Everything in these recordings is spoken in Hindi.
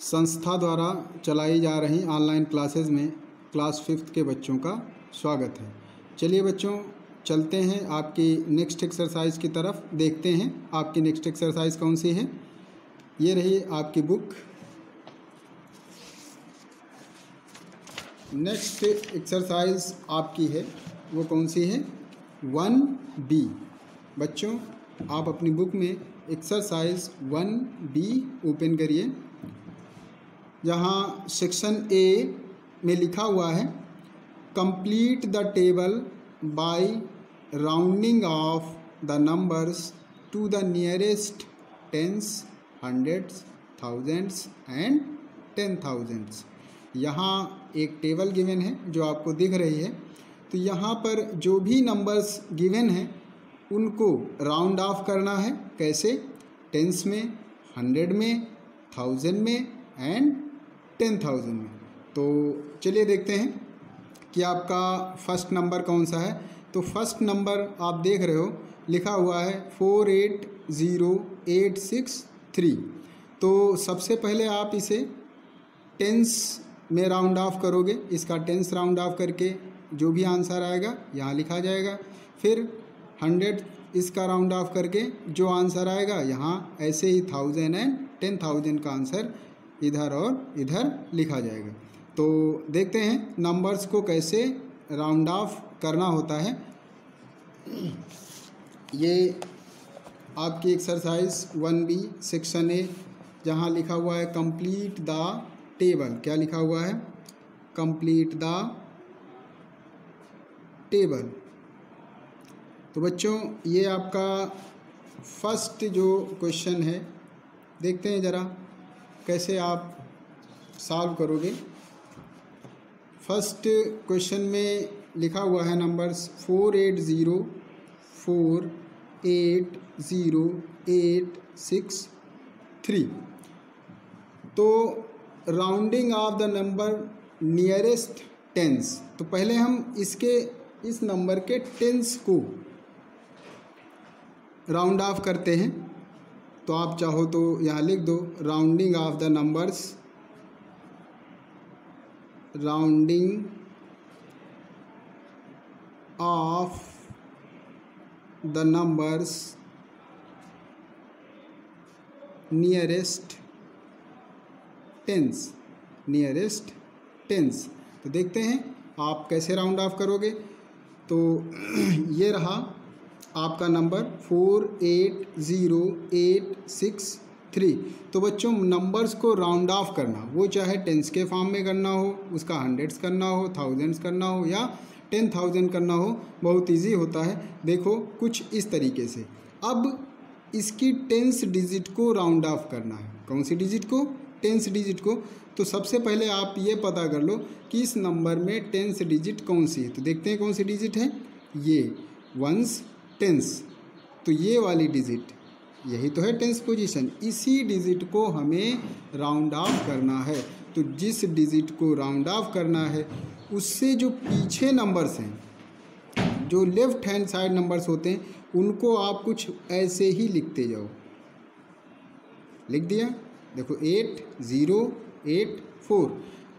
संस्था द्वारा चलाई जा रही ऑनलाइन क्लासेस में क्लास 5th के बच्चों का स्वागत है। चलिए बच्चों, चलते हैं आपकी नेक्स्ट एक्सरसाइज की तरफ। देखते हैं आपकी नेक्स्ट एक्सरसाइज कौन सी है। ये रही आपकी बुक। नेक्स्ट एक्सरसाइज आपकी है वो कौन सी है? 1B। बच्चों, आप अपनी बुक में एक्सरसाइज 1B ओपन करिए, जहाँ सेक्शन ए में लिखा हुआ है complete the table by rounding off the numbers to the nearest tens, hundreds, thousands and 10,000s। यहाँ एक टेबल गिवन है जो आपको दिख रही है। तो यहाँ पर जो भी नंबर्स गिवन हैं उनको राउंड ऑफ करना है। कैसे? टेंस में, 100 में, 1000 में एंड 10,000 में। तो चलिए देखते हैं कि आपका फर्स्ट नंबर कौन सा है। तो फर्स्ट नंबर आप देख रहे हो लिखा हुआ है 480863। तो सबसे पहले आप इसे टेंस में राउंड ऑफ करोगे। इसका टेंस राउंड ऑफ करके जो भी आंसर आएगा यहाँ लिखा जाएगा। फिर 100 इसका राउंड ऑफ करके जो आंसर आएगा यहाँ, ऐसे ही 1000 एंड 10,000 का आंसर इधर और इधर लिखा जाएगा। तो देखते हैं नंबर्स को कैसे राउंड ऑफ करना होता है। ये आपकी एक्सरसाइज 1B सेक्शन ए, जहाँ लिखा हुआ है कंप्लीट द टेबल। क्या लिखा हुआ है? Complete the table. तो बच्चों, ये आपका फर्स्ट जो क्वेश्चन है, देखते हैं ज़रा कैसे आप सॉल्व करोगे। फर्स्ट क्वेश्चन में लिखा हुआ है नंबर्स 480863। तो rounding off the number nearest tense. तो पहले हम इस नंबर के टेंस को राउंड ऑफ करते हैं। तो आप चाहो तो यहाँ लिख दो rounding off the numbers, rounding off the numbers nearest tense, nearest tense. तो देखते हैं आप कैसे राउंड ऑफ करोगे। तो ये रहा आपका नंबर 480863। तो बच्चों, नंबर्स को राउंड ऑफ करना, वो चाहे टेंस के फॉर्म में करना हो, उसका हंड्रेड्स करना हो, थाउजेंड्स करना हो या 10,000 करना हो, बहुत इजी होता है। देखो कुछ इस तरीके से। अब इसकी टेंस डिजिट को राउंड ऑफ करना है। कौन सी डिजिट को? टेंस डिजिट को। तो सबसे पहले आप ये पता कर लो कि इस नंबर में टेंस डिजिट कौन सी है। तो देखते हैं कौन सी डिजिट है। ये वंस टेंस। तो ये वाली डिजिट, यही तो है टेंस पोजीशन। इसी डिजिट को हमें राउंड ऑफ करना है। तो जिस डिजिट को राउंड ऑफ करना है उससे जो पीछे नंबर्स हैं, जो लेफ्ट हैंड साइड नंबर्स होते हैं, उनको आप कुछ ऐसे ही लिखते जाओ। लिख दिया? देखो 8084।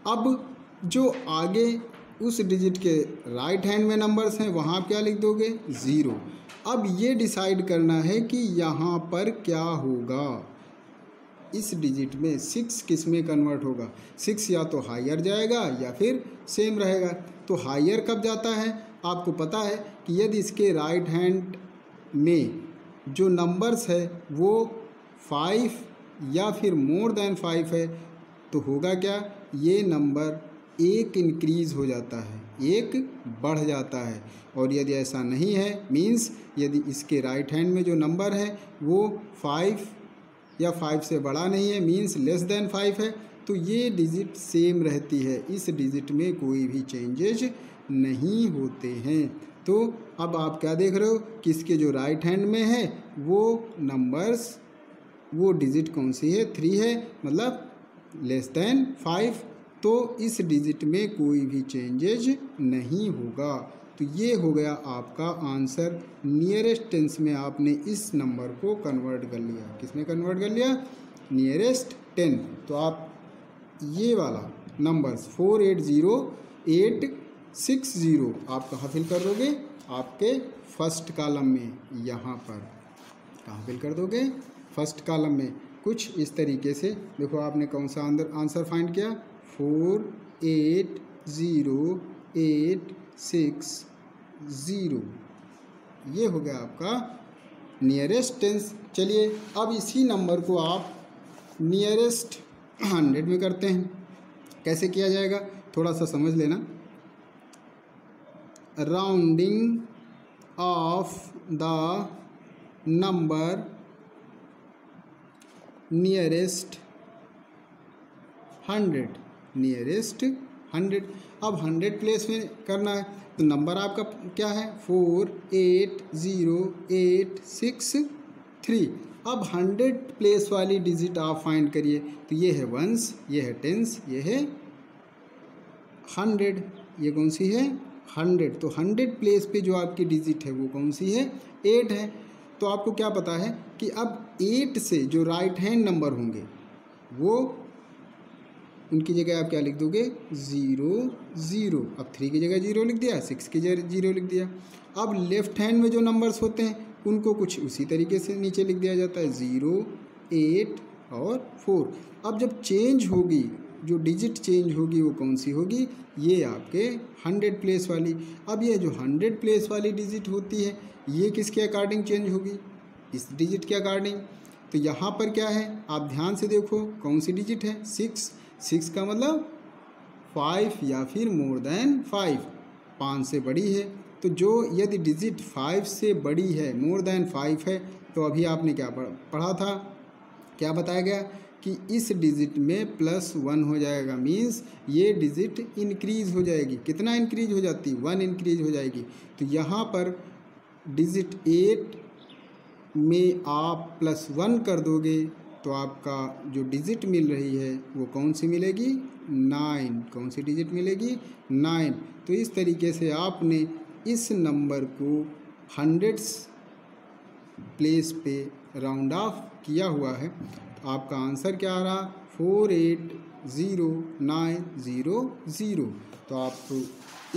अब जो आगे उस डिजिट के राइट हैंड में नंबर्स हैं, वहाँ आप क्या लिख दोगे? 0। अब ये डिसाइड करना है कि यहाँ पर क्या होगा। इस डिजिट में 6 किस में कन्वर्ट होगा? 6 या तो हायर जाएगा या फिर सेम रहेगा। तो हायर कब जाता है? आपको पता है कि यदि इसके राइट हैंड में जो नंबर्स है वो 5 या फिर मोर देन 5 है, तो होगा क्या? ये नंबर 1 इंक्रीज़ हो जाता है, 1 बढ़ जाता है। और यदि ऐसा नहीं है, मीन्स यदि इसके राइट हैंड में जो नंबर है वो 5 या 5 से बड़ा नहीं है, मीन्स लेस देन 5 है, तो ये डिजिट सेम रहती है। इस डिजिट में कोई भी चेंजेज नहीं होते हैं। तो अब आप क्या देख रहे हो कि इसके जो राइट हैंड में है वो नंबर्स, वो डिजिट कौन सी है? 3 है, मतलब लेस देन 5। तो इस डिजिट में कोई भी चेंजेज नहीं होगा। तो ये हो गया आपका आंसर। नियरेस्ट टेंस में आपने इस नंबर को कन्वर्ट कर लिया। किस में कन्वर्ट कर लिया? नियरेस्ट 10। तो आप ये वाला नंबर्स 480,860 आप कहाँ फिल कर दोगे? आपके फर्स्ट कॉलम में, यहाँ पर कहाँ फिल कर दोगे? फर्स्ट कॉलम में। कुछ इस तरीके से देखो, आपने कौन सा आंसर फाइंड किया? 480,860, ये हो गया आपका नियरेस्ट टेंस। चलिए अब इसी नंबर को आप नियरेस्ट 100 में करते हैं। कैसे किया जाएगा थोड़ा सा समझ लेना। Rounding off the number nearest 100, nearest 100। अब 100 प्लेस में करना है तो नंबर आपका क्या है? 480,863। अब 100 प्लेस वाली डिजिट आप फाइंड करिए। तो ये है वंस, ये है टेंस, ये है 100। ये कौन सी है? 100। तो 100 प्लेस पे जो आपकी डिजिट है वो कौन सी है? 8 है। तो आपको क्या पता है कि अब 8 से जो राइट हैंड नंबर होंगे वो उनकी जगह आप क्या लिख दोगे? 0 0। अब 3 की जगह 0 लिख दिया, 6 की जगह 0 लिख दिया। अब लेफ्ट हैंड में जो नंबर्स होते हैं उनको कुछ उसी तरीके से नीचे लिख दिया जाता है, 0 8 और 4। अब जब चेंज होगी, जो डिजिट चेंज होगी वो कौन सी होगी? ये आपके 100 प्लेस वाली। अब ये जो 100 प्लेस वाली डिजिट होती है ये किसके अकॉर्डिंग चेंज होगी? इस डिजिट के अकॉर्डिंग। तो यहाँ पर क्या है आप ध्यान से देखो, कौन सी डिजिट है? 6। 6 का मतलब 5 या फिर मोर देन 5, 5 से बड़ी है। तो जो यदि डिजिट 5 से बड़ी है, मोर देन 5 है, तो अभी आपने क्या पढ़ा था, क्या बताया गया कि इस डिजिट में +1 हो जाएगा। मीन्स ये डिजिट इंक्रीज हो जाएगी। कितना इंक्रीज हो जाती? 1 इंक्रीज हो जाएगी। तो यहाँ पर डिजिट 8 में आप +1 कर दोगे तो आपका जो डिजिट मिल रही है वो कौन सी मिलेगी? 9। कौन सी डिजिट मिलेगी? 9। तो इस तरीके से आपने इस नंबर को 100 प्लेस पे राउंड ऑफ किया हुआ है। तो आपका आंसर क्या आ रहा? 480,900। तो आप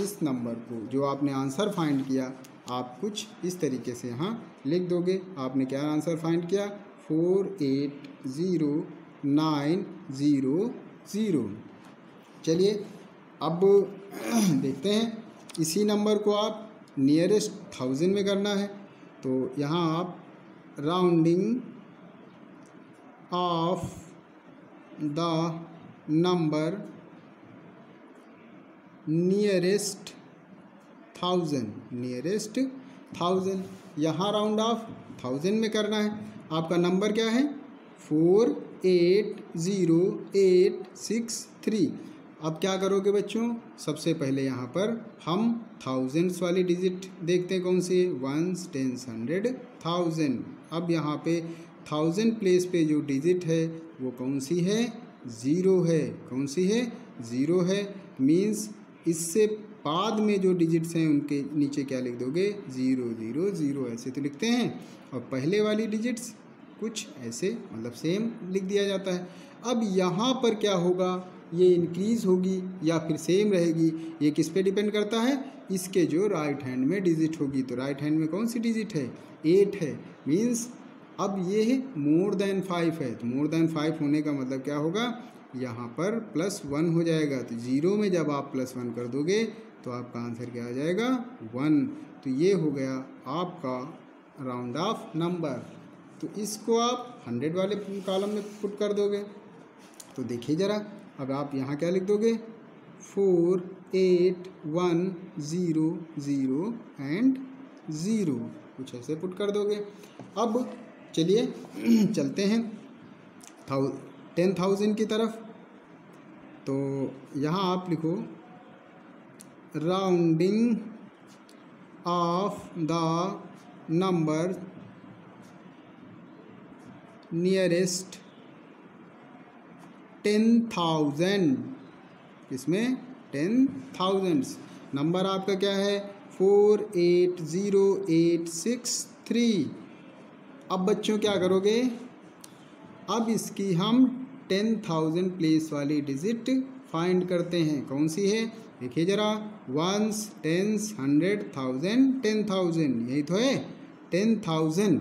इस नंबर को जो आपने आंसर फाइंड किया आप कुछ इस तरीके से यहाँ लिख दोगे। आपने क्या आंसर फाइंड किया? 480,900। चलिए अब देखते हैं इसी नंबर को आप नियरेस्ट 1000 में करना है। तो यहाँ आप rounding off the number nearest 1000, यहाँ राउंड ऑफ 1000 में करना है। आपका नंबर क्या है? 480,863। अब क्या करोगे बच्चों? सबसे पहले यहाँ पर हम थाउजेंड्स वाली डिजिट देखते हैं कौन सी है? 1s 10s 100 1000। अब यहाँ पे 1000 प्लेस पे जो डिजिट है वो कौन सी है? 0 है। कौन सी है? 0 है। मीन्स इससे बाद में जो डिजिट्स हैं उनके नीचे क्या लिख दोगे? 0 0 0 ऐसे तो लिखते हैं। और पहले वाली डिजिट्स कुछ ऐसे मतलब सेम लिख दिया जाता है। अब यहाँ पर क्या होगा? ये इंक्रीज़ होगी या फिर सेम रहेगी, ये किस पे डिपेंड करता है? इसके जो राइट हैंड में डिजिट होगी। तो राइट हैंड में कौन सी डिजिट है? 8 है। मीन्स अब ये है मोर देन 5 है। तो मोर देन 5 होने का मतलब क्या होगा? यहाँ पर +1 हो जाएगा। तो 0 में जब आप +1 कर दोगे तो आपका आंसर क्या आ जाएगा? 1। तो ये हो गया आपका राउंड ऑफ नंबर। तो इसको आप 100 वाले कॉलम में पुट कर दोगे। तो देखिए ज़रा, अब आप यहाँ क्या लिख दोगे? 48100 एंड 0, कुछ ऐसे पुट कर दोगे। अब चलिए चलते हैं 10,000 की तरफ। तो यहाँ आप लिखो rounding off the number nearest 10,000। इसमें 10,000 नंबर आपका क्या है? 480,863। अब बच्चों क्या करोगे? अब इसकी हम 10,000 प्लेस वाली डिजिट फाइंड करते हैं। कौन सी है देखिए ज़रा, वंस, टेंस, 100, 1000, 10,000, यही तो है 10,000।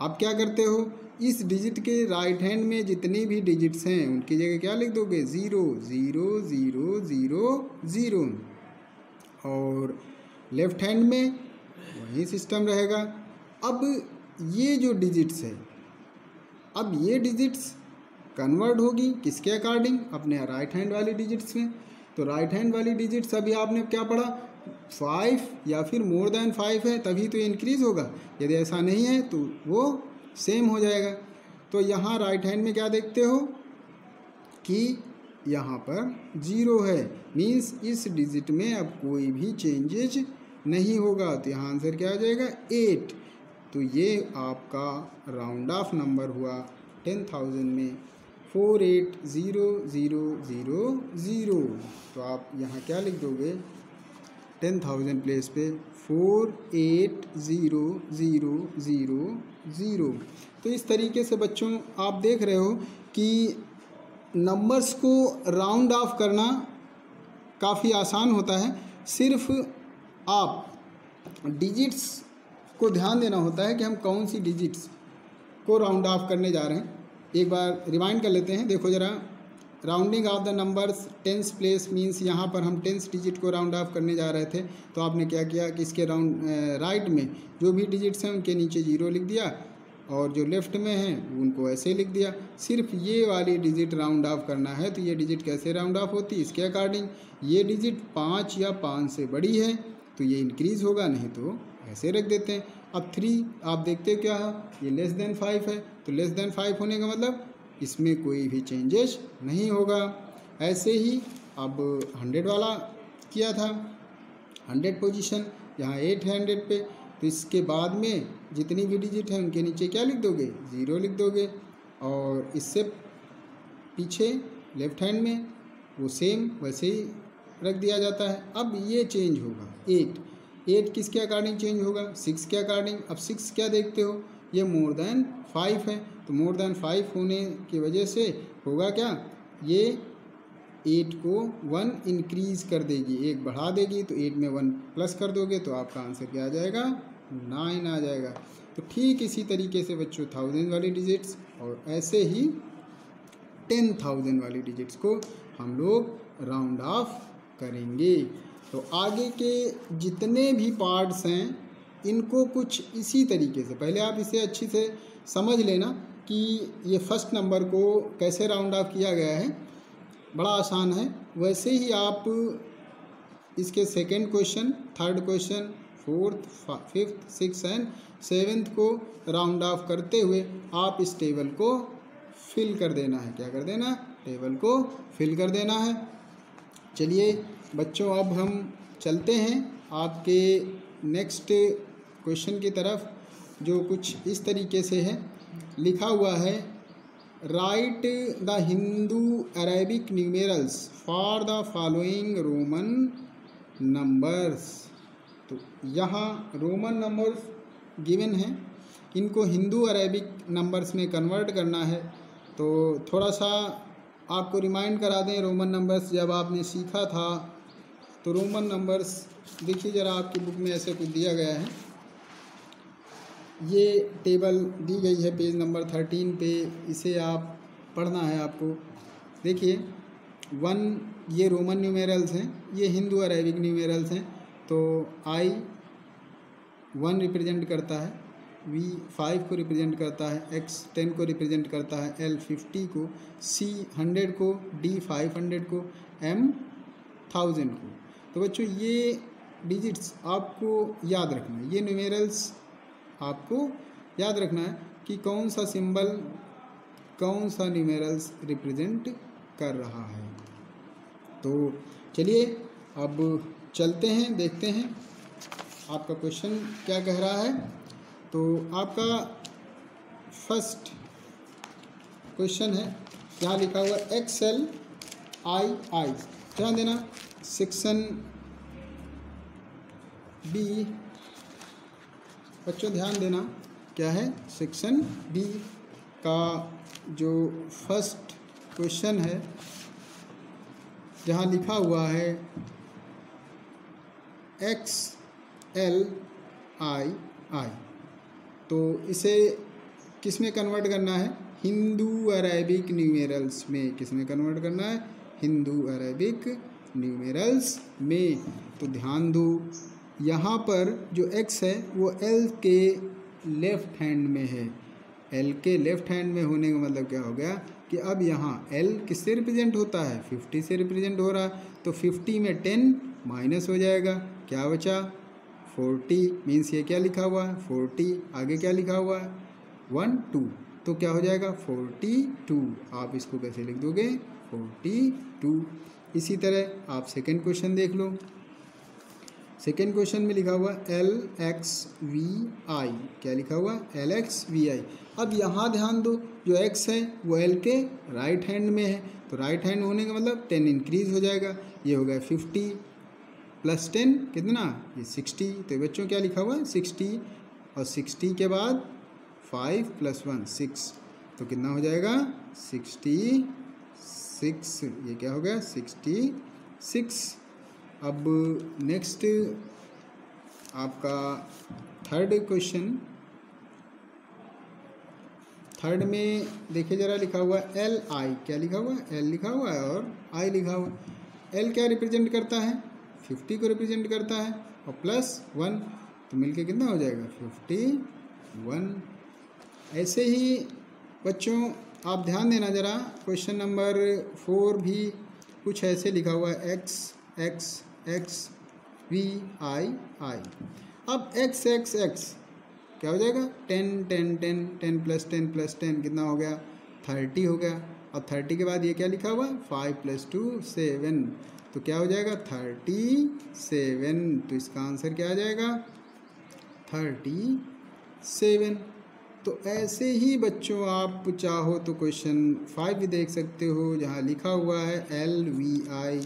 आप क्या करते हो, इस डिजिट के राइट हैंड में जितनी भी डिजिट्स हैं उनकी जगह क्या लिख दोगे, 0 0 0 0 0, और लेफ्ट हैंड में वही सिस्टम रहेगा। अब ये जो डिजिट्स है, अब ये डिजिट्स कन्वर्ट होगी किसके अकॉर्डिंग, अपने राइट हैंड वाली डिजिट्स में। तो राइट हैंड वाली डिजिट्स अभी आपने क्या पढ़ा, 5 या फिर मोर देन 5 है तभी तो इंक्रीज होगा, यदि ऐसा नहीं है तो वो सेम हो जाएगा। तो यहाँ राइट हैंड में क्या देखते हो कि यहाँ पर 0 है, मीन्स इस डिजिट में अब कोई भी चेंजेज नहीं होगा। तो यहाँ आंसर क्या आ जाएगा, 8। तो ये आपका राउंड ऑफ नंबर हुआ 10,000 में 480000। तो आप यहाँ क्या लिख दोगे, 10,000 प्लेस पे 480000। तो इस तरीके से बच्चों आप देख रहे हो कि नंबर्स को राउंड ऑफ करना काफ़ी आसान होता है। सिर्फ आप डिजिट्स को ध्यान देना होता है कि हम कौन सी डिजिट्स को राउंड ऑफ करने जा रहे हैं। एक बार रिवाइंड कर लेते हैं, देखो ज़रा, rounding off the numbers tens place means यहाँ पर हम टेंस डिजिट को राउंड ऑफ करने जा रहे थे। तो आपने क्या किया कि इसके राइट में जो भी डिजिट्स हैं उनके नीचे 0 लिख दिया, और जो लेफ्ट में हैं उनको ऐसे लिख दिया। सिर्फ ये वाली डिजिट राउंड ऑफ करना है। तो ये डिजिट कैसे राउंड ऑफ होती है, इसके अकॉर्डिंग, ये डिजिट 5 या 5 से बड़ी है तो ये इंक्रीज़ होगा, नहीं तो ऐसे रख देते हैं। अब 3 आप देखते हो क्या है, ये लेस देन 5 है, तो लेस देन 5 होने का मतलब इसमें कोई भी चेंजेस नहीं होगा। ऐसे ही अब 100 वाला किया था, 100 पोजीशन, यहाँ 800 पे, तो इसके बाद में जितनी भी डिजिट है उनके नीचे क्या लिख दोगे, 0 लिख दोगे, और इससे पीछे लेफ्ट हैंड में वो सेम वैसे ही रख दिया जाता है। अब ये चेंज होगा 8 किसके अकॉर्डिंग चेंज होगा, 6 के अकॉर्डिंग। अब 6 क्या देखते हो, ये मोर देन 5 है, तो मोर देन 5 होने की वजह से होगा क्या, ये 8 को 1 इंक्रीज़ कर देगी, 1 बढ़ा देगी, तो 8 में 1 प्लस कर दोगे तो आपका आंसर क्या आ जाएगा, 9 आ जाएगा। तो ठीक इसी तरीके से बच्चों 1000 वाली डिजिट्स और ऐसे ही 10,000 वाली डिजिट्स को हम लोग राउंड ऑफ करेंगे। तो आगे के जितने भी पार्ट्स हैं इनको कुछ इसी तरीके से, पहले आप इसे अच्छी से समझ लेना कि ये फर्स्ट नंबर को कैसे राउंड ऑफ किया गया है, बड़ा आसान है। वैसे ही आप इसके second question, third question, fourth, fifth, six and seventh को राउंड ऑफ करते हुए आप इस टेबल को फिल कर देना है। क्या कर देना, टेबल को फिल कर देना है। चलिए बच्चों, अब हम चलते हैं आपके नेक्स्ट क्वेश्चन की तरफ, जो कुछ इस तरीके से है। लिखा हुआ है, right the Hindu Arabic numerals for the following Roman numbers. तो यहाँ रोमन नंबर्स गिवन हैं, इनको हिंदू अरेबिक नंबर्स में कन्वर्ट करना है। तो थोड़ा सा आपको रिमाइंड करा दें, रोमन नंबर्स जब आपने सीखा था तो रोमन नंबर्स देखिए ज़रा, आपकी बुक में ऐसे कुछ दिया गया है। ये टेबल दी गई है पेज नंबर 13 पे, इसे आप पढ़ना है आपको। देखिए 1 ये रोमन न्यूमेरल्स हैं, ये हिंदू अरेबिक न्यूमेरल्स हैं। तो I 1 रिप्रेजेंट करता है, V 5 को रिप्रेजेंट करता है, X 10 को रिप्रेजेंट करता है, L 50 को, C 100 को, D 500 को, M 1000 को। तो बच्चों ये डिजिट्स आपको याद रखना है, ये न्यूमेरल्स आपको याद रखना है कि कौन सा सिंबल कौन सा न्यूमेरल्स रिप्रेजेंट कर रहा है। तो चलिए अब चलते हैं, देखते हैं आपका क्वेश्चन क्या कह रहा है। तो आपका फर्स्ट क्वेश्चन है, यहाँ लिखा हुआ XLII, ध्यान देना। सेक्शन बी बच्चों ध्यान देना, क्या है, सेक्शन बी का जो फर्स्ट क्वेश्चन है जहाँ लिखा हुआ है XLII, तो इसे किस में कन्वर्ट करना है? हिंदू अरेबिक न्यूमेरल्स में। किस में कन्वर्ट करना है? हिंदू अरेबिक न्यूमेरल्स में। तो ध्यान दो, यहाँ पर जो x है वो L के लेफ्ट हैंड में है। L के लेफ्ट हैंड में होने का मतलब क्या हो गया कि अब यहाँ L किससे रिप्रेजेंट होता है? 50 से रिप्रेजेंट हो रहा है। तो 50 में 10 माइनस हो जाएगा, क्या बचा? 40। मीन्स ये क्या लिखा हुआ है? 40। आगे क्या लिखा हुआ है? 1 2। तो क्या हो जाएगा? 42। आप इसको कैसे लिख दोगे? 42। इसी तरह आप सेकेंड क्वेश्चन देख लो। सेकेंड क्वेश्चन में लिखा हुआ LXVI। क्या लिखा हुआ? LXVI। अब यहाँ ध्यान दो, जो x है वो L के राइट हैंड में है, तो राइट हैंड होने का मतलब 10 इंक्रीज हो जाएगा। ये हो गया 50 प्लस 10 कितना? ये 60। तो बच्चों क्या लिखा हुआ है? 60। और 60 के बाद 5 + 1 6, तो कितना हो जाएगा? 66। ये क्या हो गया? 66। अब नेक्स्ट आपका थर्ड क्वेश्चन। थर्ड में देखिए ज़रा, लिखा हुआ है LI। क्या लिखा हुआ है? L लिखा हुआ है और I लिखा हुआ है। L क्या रिप्रेजेंट करता है? 50 को रिप्रेजेंट करता है, और प्लस 1, तो मिलके कितना हो जाएगा? 51। ऐसे ही बच्चों आप ध्यान देना ज़रा, क्वेश्चन नंबर 4 भी कुछ ऐसे लिखा हुआ है XVI। अब x क्या हो जाएगा? 10 10 10 10 + 10 + 10 कितना हो गया? 30 हो गया। और 30 के बाद ये क्या लिखा हुआ? 5 + 2 7, तो क्या हो जाएगा? 37। तो इसका आंसर क्या आ जाएगा? 37। तो ऐसे ही बच्चों आप चाहो तो क्वेश्चन 5 भी देख सकते हो, जहाँ लिखा हुआ है LVI।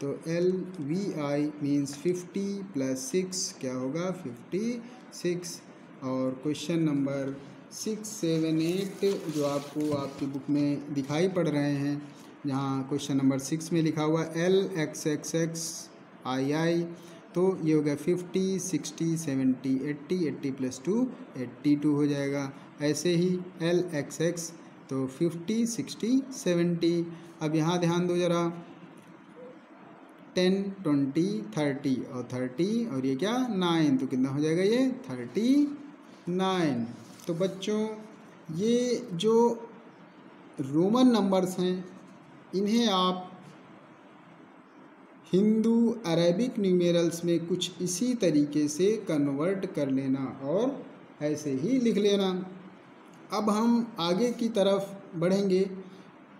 तो LVI मीन्स 50 + 6 क्या होगा? 56। और क्वेश्चन नंबर 6 7 8 जो आपको आपकी बुक में दिखाई पड़ रहे हैं, जहाँ क्वेश्चन नंबर 6 में लिखा हुआ LXXXII, तो ये हो गया 50 60 70 80 80 + 2 82 हो जाएगा। ऐसे ही LXX, तो 50 60 70। अब यहाँ ध्यान दो ज़रा, 10 20 30 और 30 और ये क्या? 9, तो कितना हो जाएगा? ये 39। तो बच्चों ये जो रोमन नंबर्स हैं इन्हें आप हिंदू अरेबिक न्यूमेरल्स में कुछ इसी तरीके से कन्वर्ट कर लेना और ऐसे ही लिख लेना। अब हम आगे की तरफ बढ़ेंगे।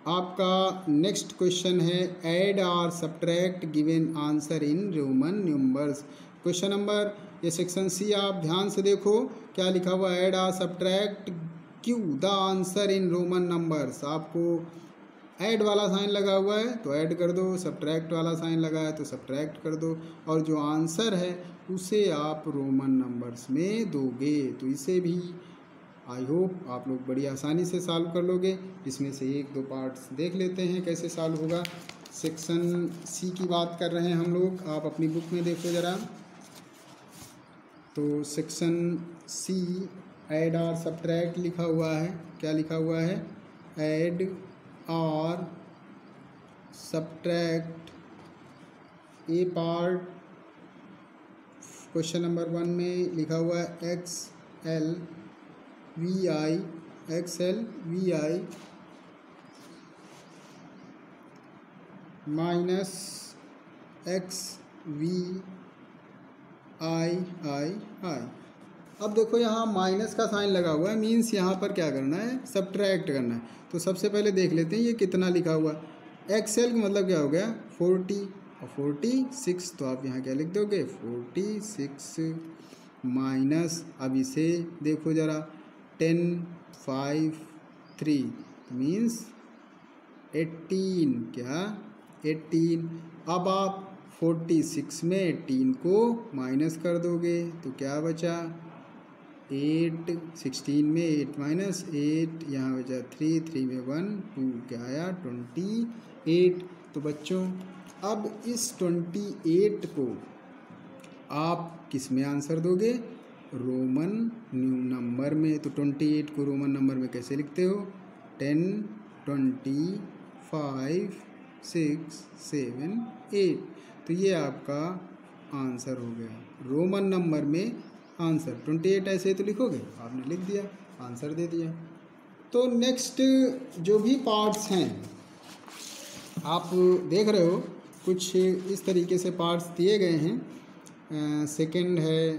आपका नेक्स्ट क्वेश्चन है ऐड और subtract given answer in Roman numbers. Question number, ये सेक्शन सी आप ध्यान से देखो, क्या लिखा हुआ? ऐड और subtract Q the answer in Roman numbers. आपको ऐड वाला साइन लगा हुआ है तो ऐड कर दो, सब्ट्रैक्ट वाला साइन लगा है तो सब्ट्रैक्ट कर दो, और जो आंसर है उसे आप रोमन नंबर्स में दोगे। तो इसे भी आई होप आप लोग बड़ी आसानी से सॉल्व कर लोगे। इसमें से 1-2 पार्ट्स देख लेते हैं कैसे सॉल्व होगा। सेक्शन सी की बात कर रहे हैं हम लोग, आप अपनी बुक में देखो ज़रा। तो सेक्शन सी ऐड और सब्ट्रैक्ट लिखा हुआ है। क्या लिखा हुआ है? ऐड और सब्ट्रैक्ट। ए पार्ट क्वेश्चन नंबर 1 में लिखा हुआ है XLVI माइनस XVII। अब देखो यहाँ माइनस का साइन लगा हुआ है, मीन्स यहाँ पर क्या करना है? सब्ट्रैक्ट करना है। तो सबसे पहले देख लेते हैं ये कितना लिखा हुआ। XL का मतलब क्या हो गया? 40 और 46, तो आप यहाँ क्या लिख दोगे? 46 माइनस, अब इसे देखो ज़रा, 10 5 3 मीन्स 18। क्या? 18। अब आप 46 में 18 को माइनस कर दोगे तो क्या बचा? 8 16 में 8 माइनस 8 यहाँ बचा 3 3 में 1 2 क्या आया 28। तो बच्चों अब इस 28 को आप किस में आंसर दोगे? रोमन नंबर में। तो 28 को रोमन नंबर में कैसे लिखते हो? 10 20 5 6 7 8। तो ये आपका आंसर हो गया रोमन नंबर में आंसर। 28 ऐसे तो लिखोगे, आपने लिख दिया, आंसर दे दिया। तो नेक्स्ट जो भी पार्ट्स हैं आप देख रहे हो, कुछ इस तरीके से पार्ट्स दिए गए हैं। सेकंड है,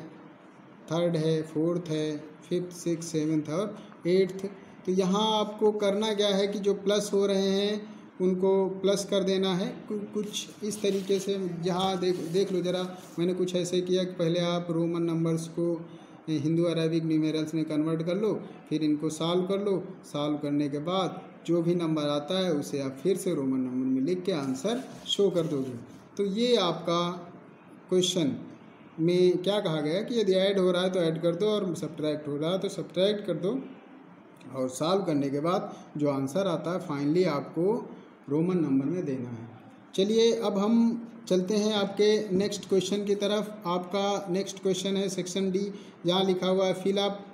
थर्ड है, फोर्थ है, फिफ्थ, सिक्स, सेवन्थ और एट्थ। तो यहाँ आपको करना क्या है कि जो प्लस हो रहे हैं उनको प्लस कर देना है। कुछ इस तरीके से यहाँ देख लो ज़रा, मैंने कुछ ऐसे किया कि पहले आप रोमन नंबर्स को हिंदू अरेबिक न्यूमेरल्स में कन्वर्ट कर लो, फिर इनको सॉल्व कर लो। सॉल्व करने के बाद जो भी नंबर आता है उसे आप फिर से रोमन नंबर में लिख के आंसर शो कर दोगे। तो ये आपका क्वेश्चन में क्या कहा गया कि यदि ऐड हो रहा है तो ऐड कर दो और सब्ट्रैक्ट हो रहा है तो सब्ट्रैक्ट कर दो, और सॉल्व करने के बाद जो आंसर आता है फाइनली आपको रोमन नंबर में देना है। चलिए अब हम चलते हैं आपके नेक्स्ट क्वेश्चन की तरफ। आपका नेक्स्ट क्वेश्चन है सेक्शन डी, जहाँ लिखा हुआ है fill up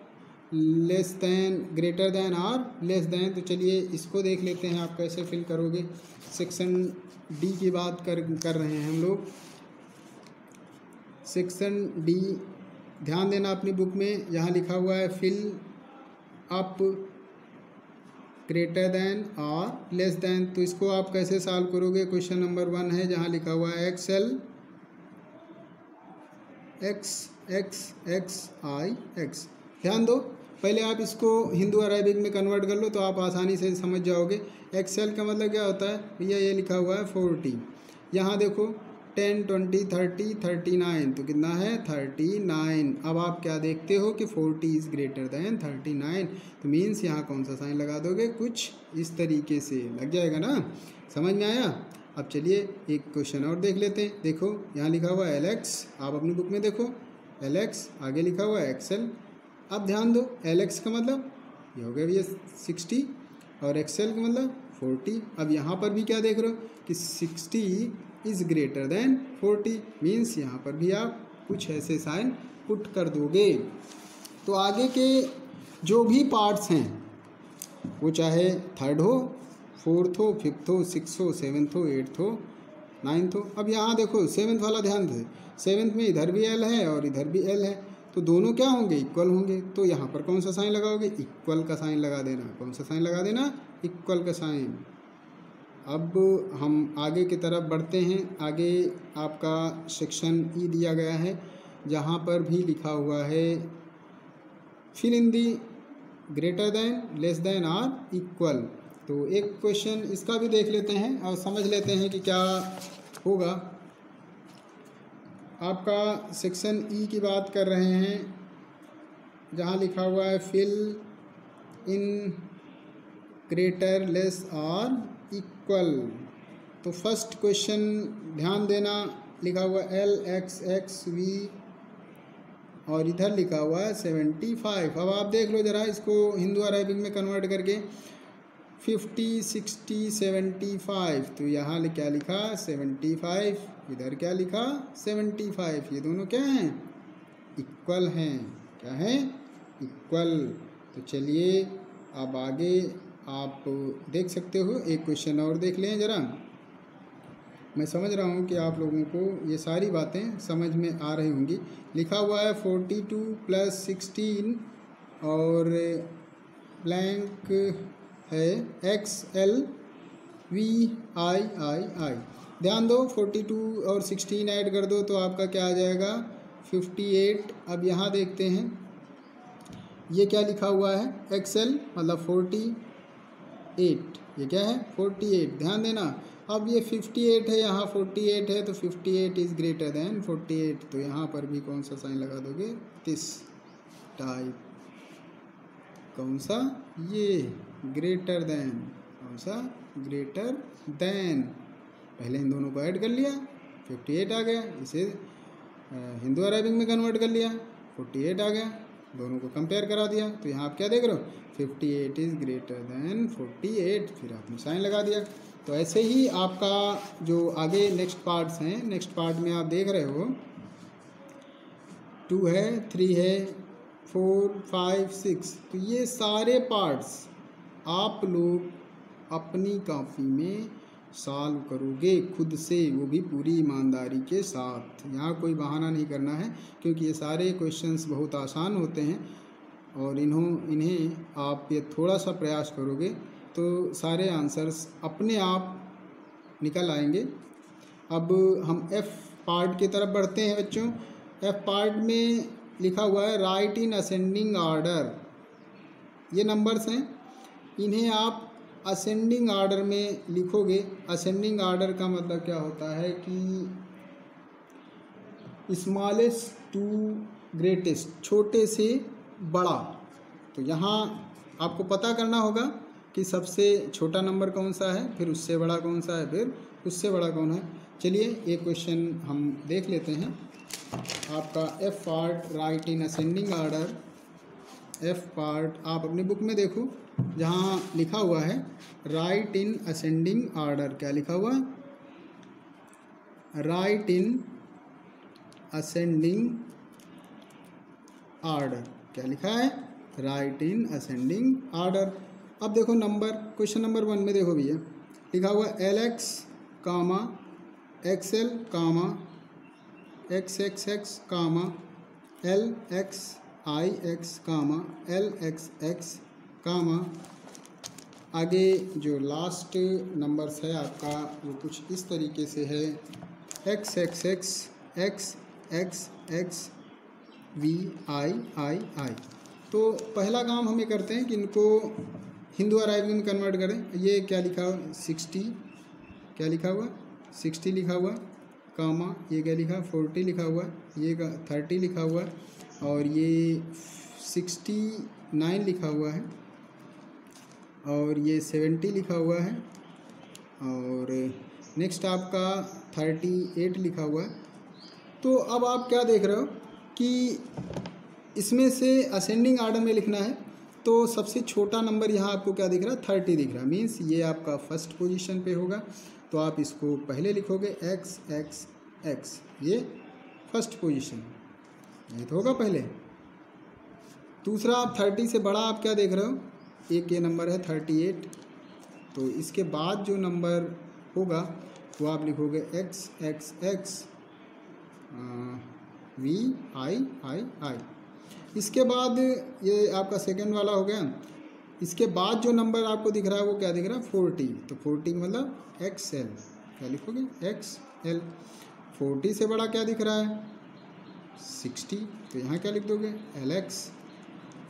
less than, greater than और लेस दैन। तो चलिए इसको देख लेते हैं आप कैसे फिल करोगे। सेक्शन डी की बात कर रहे हैं हम लोग। सेक्शन डी, ध्यान देना अपनी बुक में, यहाँ लिखा हुआ है फिल अप ग्रेटर दैन और लेस दैन। तो इसको आप कैसे सॉल्व करोगे? क्वेश्चन नंबर 1 है जहाँ लिखा हुआ है एक्सएल एक्स एक्स एक्स आई एक्स। ध्यान दो, पहले आप इसको हिंदू अरेबिक में कन्वर्ट कर लो तो आप आसानी से समझ जाओगे। एक्सएल का मतलब क्या होता है भैया? ये लिखा हुआ है 40। यहाँ देखो 10 20 30 39, तो कितना है 39। अब आप क्या देखते हो कि 40 इज़ ग्रेटर दैन 39, तो मीन्स यहाँ कौन सा साइन लगा दोगे? कुछ इस तरीके से लग जाएगा ना। समझ में आया? अब चलिए एक क्वेश्चन और देख लेते हैं। देखो यहाँ लिखा हुआ है एलेक्स, आप अपनी बुक में देखो एलेक्स, आगे लिखा हुआ है एक्सेल। अब ध्यान दो, एलेक्स का मतलब ये हो गया भैया 60 और एक्सेल का मतलब 40। अब यहाँ पर भी क्या देख रहे हो कि 60 इज़ ग्रेटर दैन 40, मीन्स यहाँ पर भी आप कुछ ऐसे साइन पुट कर दोगे। तो आगे के जो भी पार्ट्स हैं वो चाहे थर्ड हो, फोर्थ हो, फिफ्थ हो, सिक्स हो, सेवन्थ हो, एट्थ हो, नाइन्थ हो। अब यहाँ देखो सेवन्थ वाला ध्यान दे, सेवन्थ में इधर भी एल है और इधर भी एल है, तो दोनों क्या होंगे? इक्वल होंगे। तो यहाँ पर कौन सा साइन लगाओगे? इक्वल का साइन लगा देना। कौन सा साइन लगा देना? इक्वल का साइन। अब हम आगे की तरफ बढ़ते हैं। आगे आपका सेक्शन ई दिया गया है जहाँ पर भी लिखा हुआ है fill in the greater than, less than और इक्वल। तो एक क्वेश्चन इसका भी देख लेते हैं और समझ लेते हैं कि क्या होगा। आपका सेक्शन ई की बात कर रहे हैं जहाँ लिखा हुआ है फिल इन ग्रेटर, लेस और इक्वल। तो फर्स्ट क्वेश्चन ध्यान देना, लिखा हुआ एल एक्स एक्स वी और इधर लिखा हुआ है 75। अब आप देख लो ज़रा इसको हिंदू अरेबिक में कन्वर्ट करके 50 60 75। तो यहाँ क्या लिखा? 75। इधर क्या लिखा? 75। ये दोनों क्या हैं? इक्वल हैं। क्या हैं? इक्वल। तो चलिए अब आगे आप देख सकते हो, एक क्वेश्चन और देख लें ज़रा। मैं समझ रहा हूँ कि आप लोगों को ये सारी बातें समझ में आ रही होंगी। लिखा हुआ है 42 + 16 और ब्लैंक है XL VIII। ध्यान दो, 42 और 16 ऐड कर दो तो आपका क्या आ जाएगा? 58। अब यहाँ देखते हैं ये क्या लिखा हुआ है? XL मतलब 48। ये क्या है? 48। ध्यान देना, अब ये 58 है, यहाँ 48 है, तो 58 इज़ ग्रेटर दैन 48। तो यहाँ पर भी कौन सा साइन लगा दोगे? This type. कौन सा? ये ग्रेटर दैन। कौन सा? Greater than. पहले इन दोनों को ऐड कर लिया, 58 आ गया। इसे हिंदू अरेबिक में कन्वर्ट कर लिया, 48 आ गया। दोनों को कंपेयर करा दिया। तो यहाँ आप क्या देख रहे हो, 58 इज़ ग्रेटर देन 48, फिर आपने साइन लगा दिया। तो ऐसे ही आपका जो आगे नेक्स्ट पार्ट्स हैं, नेक्स्ट पार्ट में आप देख रहे हो 2 है, 3 है, 4, 5, 6, तो ये सारे पार्ट्स आप लोग अपनी कॉपी में सॉल्व करोगे खुद से, वो भी पूरी ईमानदारी के साथ। यहाँ कोई बहाना नहीं करना है, क्योंकि ये सारे क्वेश्चंस बहुत आसान होते हैं और इन्हें आप ये थोड़ा सा प्रयास करोगे तो सारे आंसर्स अपने आप निकल आएंगे। अब हम एफ पार्ट की तरफ बढ़ते हैं बच्चों। एफ पार्ट में लिखा हुआ है राइट इन असेंडिंग ऑर्डर। ये नंबर्स हैं, इन्हें आप असेंडिंग ऑर्डर में लिखोगे। असेंडिंग ऑर्डर का मतलब क्या होता है कि स्मॉलेस्ट टू ग्रेटेस्ट, छोटे से बड़ा। तो यहाँ आपको पता करना होगा कि सबसे छोटा नंबर कौन सा है, फिर उससे बड़ा कौन सा है, फिर उससे बड़ा कौन है। चलिए एक क्वेश्चन हम देख लेते हैं। आपका F part right in ascending order, F part आप अपनी बुक में देखो, जहाँ लिखा हुआ है राइट इन असेंडिंग ऑर्डर। क्या लिखा हुआ है, राइट इन असेंडिंग ऑर्डर। क्या लिखा है, राइट इन असेंडिंग ऑर्डर। अब देखो नंबर, क्वेश्चन नंबर 1 में देखो भैया, लिखा हुआ LX कामा XL कामा XXX कामा LXIX कामा LXX कामा, आगे जो लास्ट नंबर्स है आपका वो कुछ इस तरीके से है XXX XXX VIII। तो पहला काम हमें करते हैं कि इनको हिंदू अराइविंग में कन्वर्ट करें। ये क्या लिखा हुआ, 60, क्या लिखा हुआ 60 लिखा हुआ कामा, ये क्या लिखा 40 लिखा हुआ, ये 30 लिखा हुआ, और ये 69 लिखा हुआ है, और ये 70 लिखा हुआ है, और नेक्स्ट आपका 38 लिखा हुआ है। तो अब आप क्या देख रहे हो कि इसमें से असेंडिंग ऑर्डर में लिखना है, तो सबसे छोटा नंबर यहाँ आपको क्या दिख रहा है, 30 दिख रहा है। मीन्स ये आपका फर्स्ट पोजीशन पे होगा, तो आप इसको पहले लिखोगे XXX, ये फर्स्ट पोजीशन, ये तो होगा पहले। दूसरा आप 30 से बड़ा आप क्या देख रहे हो, एक ये नंबर है 38, तो इसके बाद जो नंबर होगा वो आप लिखोगे XXX VIII। इसके बाद ये आपका सेकंड वाला हो गया। इसके बाद जो नंबर आपको दिख रहा है वो क्या दिख रहा है, 40, तो 40 मतलब XL, क्या लिखोगे XL। 40 से बड़ा क्या दिख रहा है, 60, तो यहाँ क्या लिख दोगे LX।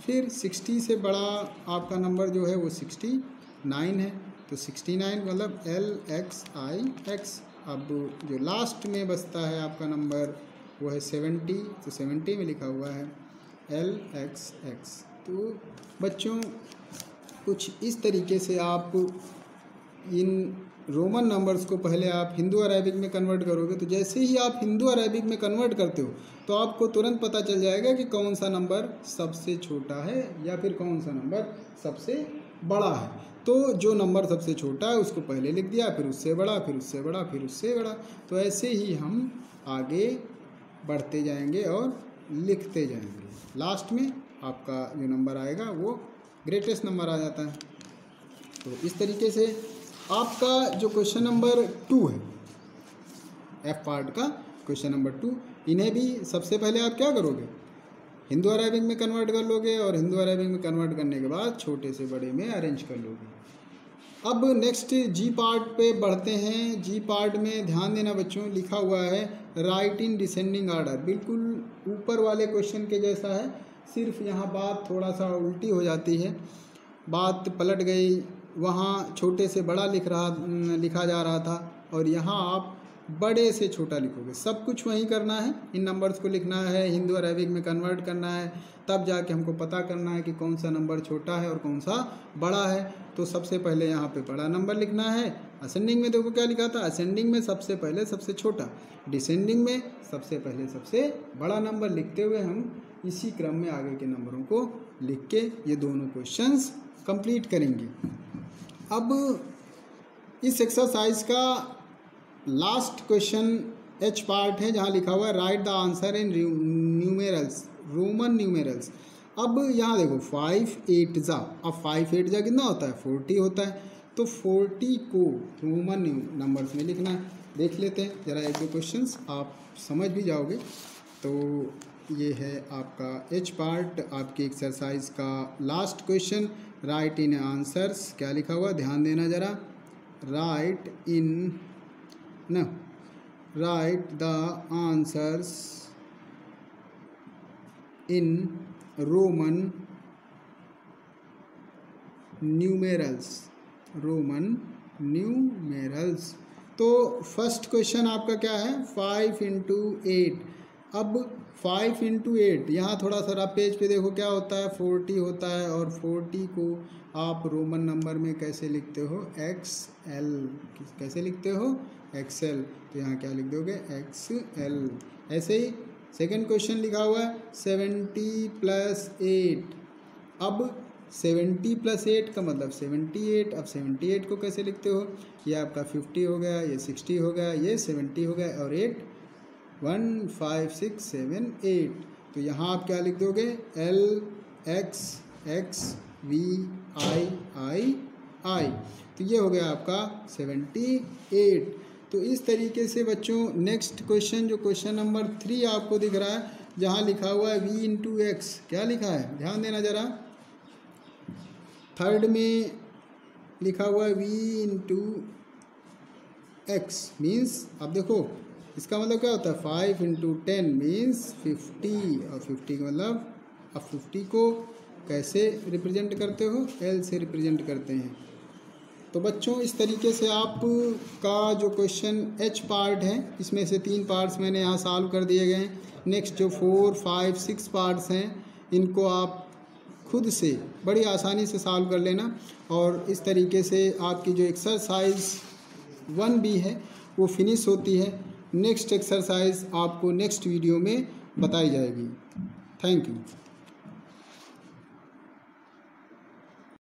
फिर 60 से बड़ा आपका नंबर जो है वो 69 है, तो 69 मतलब LXIX। अब जो लास्ट में बचता है आपका नंबर वो है 70, तो 70 में लिखा हुआ है LXX। तो बच्चों कुछ इस तरीके से आप इन रोमन नंबर्स को पहले आप हिंदू अरेबिक में कन्वर्ट करोगे, तो जैसे ही आप हिंदू अरेबिक में कन्वर्ट करते हो तो आपको तुरंत पता चल जाएगा कि कौन सा नंबर सबसे छोटा है या फिर कौन सा नंबर सबसे बड़ा है। तो जो नंबर सबसे छोटा है उसको पहले लिख दिया, फिर उससे बड़ा, फिर उससे बड़ा, फिर उससे बड़ा। तो ऐसे ही हम आगे बढ़ते जाएंगे और लिखते जाएंगे। लास्ट में आपका जो नंबर आएगा वो ग्रेटेस्ट नंबर आ जाता है। तो इस तरीके से आपका जो क्वेश्चन नंबर 2 है, एफ पार्ट का क्वेश्चन नंबर 2, इन्हें भी सबसे पहले आप क्या करोगे, हिंदू अरेबिक में कन्वर्ट कर लोगे, और हिंदू अरेबिक में कन्वर्ट करने के बाद छोटे से बड़े में अरेंज कर लोगे। अब नेक्स्ट जी पार्ट पे बढ़ते हैं। जी पार्ट में ध्यान देना बच्चों, लिखा हुआ है राइट इन डिसेंडिंग ऑर्डर। बिल्कुल ऊपर वाले क्वेश्चन के जैसा है, सिर्फ यहाँ बात थोड़ा सा उल्टी हो जाती है, बात पलट गई। वहाँ छोटे से बड़ा लिखा जा रहा था, और यहाँ आप बड़े से छोटा लिखोगे। सब कुछ वहीं करना है, इन नंबर्स को लिखना है, हिंदू अरेबिक में कन्वर्ट करना है, तब जाके हमको पता करना है कि कौन सा नंबर छोटा है और कौन सा बड़ा है। तो सबसे पहले यहाँ पे बड़ा नंबर लिखना है। असेंडिंग में देखो क्या लिखा था, असेंडिंग में सबसे पहले सबसे छोटा, डिसेंडिंग में सबसे पहले सबसे बड़ा नंबर लिखते हुए हम इसी क्रम में आगे के नंबरों को लिख के ये दोनों क्वेश्चंस कंप्लीट करेंगे। अब इस एक्सरसाइज का लास्ट क्वेश्चन एच पार्ट है, जहाँ लिखा हुआ है right the answer in numerals, Roman numerals. अब यहाँ देखो 5 8 जा, अब 5 8 जा कितना होता है 40 होता है, तो 40 को रोमन नंबर्स में लिखना है। देख लेते हैं ज़रा एक दो क्वेश्चंस, आप समझ भी जाओगे। तो ये है आपका एच पार्ट, आपकी एक्सरसाइज का लास्ट क्वेश्चन, राइट इन आंसर्स। क्या लिखा हुआ ध्यान देना ज़रा, right the answers in Roman numerals. तो फर्स्ट क्वेश्चन आपका क्या है 5 × 8। अब 5 × 8 यहाँ थोड़ा सा रफ पेज पे देखो क्या होता है 40 होता है, और 40 को आप रोमन नंबर में कैसे लिखते हो XL, कैसे लिखते हो XL, तो यहाँ क्या लिख दोगे XL। ऐसे ही सेकंड क्वेश्चन लिखा हुआ है 70 + 8। अब 70 + 8 का मतलब 78। अब 78 को कैसे लिखते हो, ये आपका 50 हो गया, ये 60 हो गया, ये 70 हो गया, और 8 1 5 6 7 8। तो यहाँ आप क्या लिख दोगे L X X V I I I। तो ये हो गया आपका 78। तो इस तरीके से बच्चों नेक्स्ट क्वेश्चन जो क्वेश्चन नंबर 3 आपको दिख रहा है, जहाँ लिखा हुआ है V × X, क्या लिखा है ध्यान देना ज़रा, थर्ड में लिखा हुआ है V × X मीन्स, अब देखो इसका मतलब क्या होता है 5 × 10 मीन्स 50, और 50 का मतलब, अब 50 को कैसे रिप्रेजेंट करते हो L से रिप्रेजेंट करते हैं। तो बच्चों इस तरीके से आप का जो क्वेश्चन H पार्ट है, इसमें से 3 पार्ट्स मैंने यहाँ सॉल्व कर दिए गए हैं। नेक्स्ट जो 4 5 6 पार्ट्स हैं, इनको आप खुद से बड़ी आसानी से सॉल्व कर लेना, और इस तरीके से आपकी जो एक्सरसाइज 1B है वो फिनिश होती है। नेक्स्ट एक्सरसाइज आपको नेक्स्ट वीडियो में बताई जाएगी। Thank you.